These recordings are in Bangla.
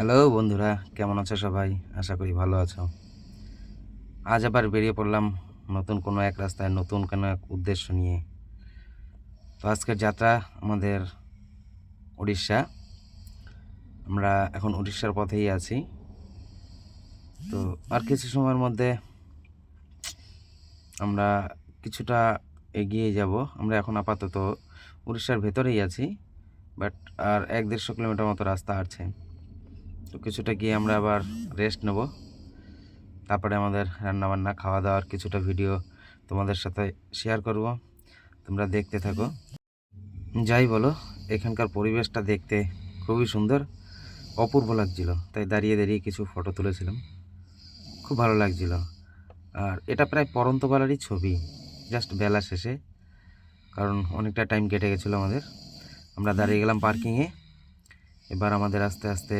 হ্যালো বন্ধুরা, কেমন আছো সবাই? আশা করি ভালো আছো। আজ আবার বেরিয়ে পড়লাম নতুন কোনো এক রাস্তায়, নতুন কোনো এক উদ্দেশ্য নিয়ে। তো আজকের যাত্রা আমাদের উড়িষ্যা। আমরা এখন উড়িষ্যার পথেই আছি। তো আর কিছু সময়ের মধ্যে আমরা কিছুটা এগিয়ে যাব। আমরা এখন আপাতত উড়িষ্যার ভেতরেই আছি, বাট আর 1-150 কিলোমিটার মতো রাস্তা আছে। তো কিছুটা গিয়ে আমরা আবার রেস্ট নেব। তারপরে আমাদের রান্নাবান্না, খাওয়া দাওয়ার কিছুটা ভিডিও তোমাদের সাথে শেয়ার করব। তোমরা দেখতে থাকো। যাই বলো, এখানকার পরিবেশটা দেখতে খুবই সুন্দর, অপূর্ব লাগছিল। তাই দাঁড়িয়ে দাঁড়িয়ে কিছু ফটো তুলেছিলাম, খুব ভালো লাগছিল। আর এটা প্রায় পড়ন্ত বেলারই ছবি, জাস্ট বেলা শেষে, কারণ অনেকটা টাইম কেটে গেছিলো আমাদের। আমরা দাঁড়িয়ে গেলাম পার্কিংয়ে। এবার আমাদের আস্তে আস্তে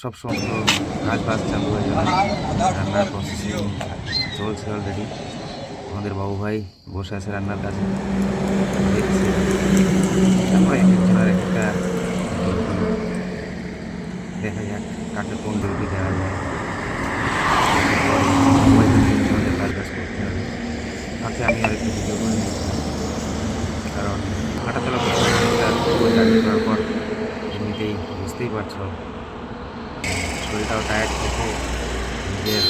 সব সমস্ত কাজ বাজ চালু হয়ে যাবে। রান্নার প্রসেসিং চলছে অলরেডি। আমাদের বাবু ভাই বসে আছে রান্নার কাজে, দেখছে। তারপরে এক একজনের এক একটা দেখা যাক কাকে কোন ডিউটি দেওয়া যায়। আমাদের কাজ বাজ করতে হবে। তাতে আমি আরেকটু ভিডিও করে নিচ্ছিলাম, কারণ হাঁটাচলা করতে জার্নি করার পর এমনিতেই বুঝতেই পারছো শরীরটাও টায়ার্ড থেকে নিজের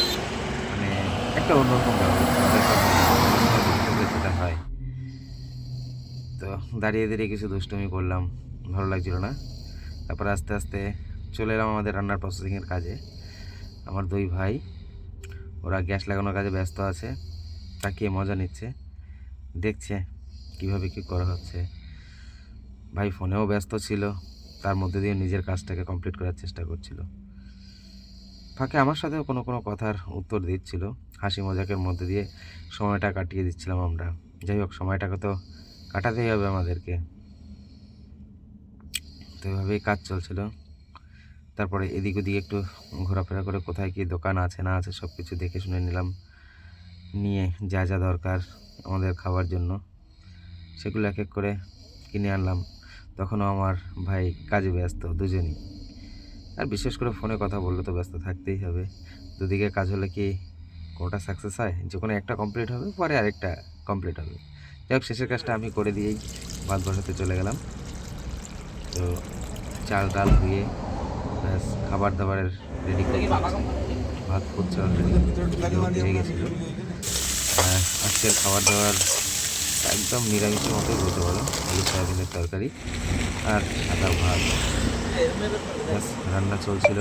মানে একটা অন্যরকম ব্যাপার যেটা হয়। তো দাঁড়িয়ে দাঁড়িয়ে কিছু দুষ্টুমি করলাম, ভালো লাগছিল না। তারপর আস্তে আস্তে চলে এলাম আমাদের রান্নার প্রসেসিংয়ের কাজে। আমার দুই ভাই, ওরা গ্যাস লাগানোর কাজে ব্যস্ত আছে, তাকিয়ে মজা নিচ্ছে, দেখছে কিভাবে কি করা হচ্ছে। ভাই ফোনেও ব্যস্ত ছিল, তার মধ্যে দিয়ে নিজের কাজটাকে কমপ্লিট করার চেষ্টা করছিল। ফাঁকে আমার সাথেও কোনো কোনো কথার উত্তর দিচ্ছিল, হাসি মজাকের মধ্যে দিয়ে সময়টা কাটিয়ে দিচ্ছিলাম আমরা। যাই হোক, সময়টাকে তো কাটাতেই হবে আমাদেরকে। তো এভাবেই কাজ চলছিল। তারপরে এদিক ওদিক একটু ঘোরাফেরা করে কোথায় কি দোকান আছে না আছে সব কিছু দেখে শুনে নিলাম, নিয়ে যা যা দরকার আমাদের খাওয়ার জন্য সেগুলো এক এক করে কিনে আনলাম। তখনও আমার ভাই কাজে ব্যস্ত, দুজনই। আর বিশেষ করে ফোনে কথা বললে তো ব্যস্ত থাকতেই হবে। দুদিকে কাজ হলে কি কোনোটা সাকসেস হয়? যে কোনো একটা কমপ্লিট হবে, পরে আরেকটা কমপ্লিট হবে। যাই হোক, শেষের কাজটা আমি করে দিয়েই ভাত বসাতে চলে গেলাম। তো চাল ডাল ধুয়ে ব্যাস খাবার দাবারের রেডি করতে হচ্ছে। ভাত ফুটছে অলরেডি, হয়ে গেছিলো। আজকের খাবার দাবার একদম নিরামিষের মতোই বলতে পারো। আলু সয়াবিনের তরকারি আর সাদা ভাত। ব্যাস রান্না চলছিল,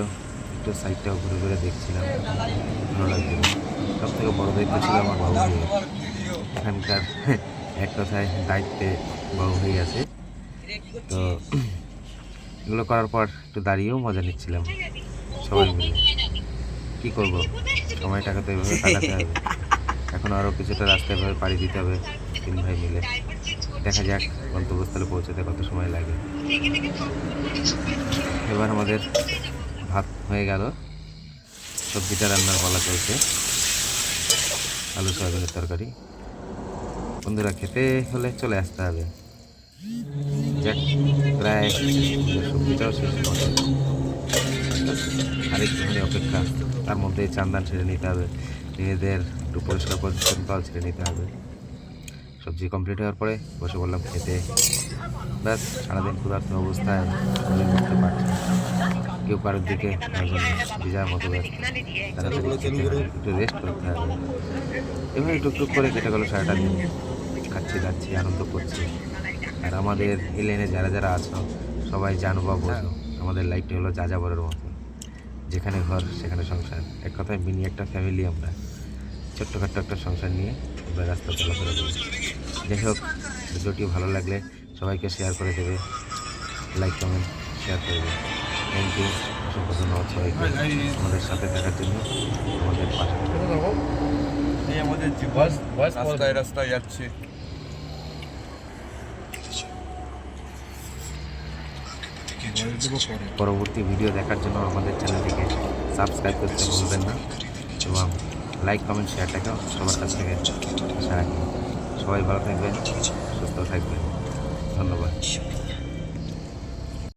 একটু সাইডটাও ঘুরে ঘুরে দেখছিলাম, ভালো লাগছিল। সব থেকে বড় দায়িত্ব ছিল আমার বাবু ভাইয়ের। এখানকার এক কথায় দায়িত্বে বাবু ভাই আছে। তো এগুলো করার পর একটু দাঁড়িয়েও মজা নিচ্ছিলাম সবাই মিলে। কী করবো, সময়টাকে তো এভাবে কাটাতে হবে। এখন আরও কিছুটা রাস্তায় এভাবে পাড়ি দিতে হবে 3 ভাই মিলে। দেখা যাক গন্তব্যস্থলে পৌঁছাতে কত সময় লাগে। এবার আমাদের ভাত হয়ে গেল, সবজিটা রান্নার পালা চলছে, আলু সয়াবিনের তরকারি। বন্ধুরা, খেতে হলে চলে আসতে হবে। যাক, প্রায় সবজিটাও শেষ পথে, আরেকটুখানি অপেক্ষা। তার মধ্যে চান্দান ছেড়ে নিতে হবে, নিজেদের একটু পরিষ্কার পরিচ্ছন্নতাও ছেড়ে নিতে হবে। সবজি কমপ্লিট হওয়ার পরে বসে বললাম খেতে। ব্যাস সারাদিন ক্ষুধার্ত অবস্থায় শরীর করতে পারছে না, কেউ কারোর দিকে ভিজার মতো ব্যস্ত। তাড়াতাড়ি খেতে হবে, একটু রেস্ট করতে হবে। এভাবে টুকটুক করে কেটে গেলো সারাটা দিন। খাচ্ছি দাচ্ছি, আনন্দ করছি। আর আমাদের এই লাইনে যারা যারা আছো সবাই জানো বা বোঝো, আমাদের লাইফটা হলো যাযাবরের মতো, যেখানে ঘর সেখানে সংসার। এক কথায় মিনি একটা ফ্যামিলি আমরা। ছোট্টখাট্ট একটা সংসার নিয়ে আমরা রাস্তা চলাফেরা করি। যাই হোক, ভিডিওটি ভালো লাগলে সবাইকে শেয়ার করে দেবে, লাইক কমেন্ট শেয়ার করবে। থ্যাংক ইউ, অসংখ্য ধন্যবাদ সবাইকে আমাদের সাথে থাকার জন্য, আমাদের পাশে থাকার জন্য। রাস্তায় রাস্তায় যাচ্ছে। পরবর্তী ভিডিও দেখার জন্য আমাদের চ্যানেলটিকে সাবস্ক্রাইব করতে ভুলবেন না, এবং লাইক কমেন্ট শেয়ারটাকেও সবার কাছ থেকে আশা রাখি। সবাই ভালো থাকবেন, সুস্থ থাকবেন। ধন্যবাদ।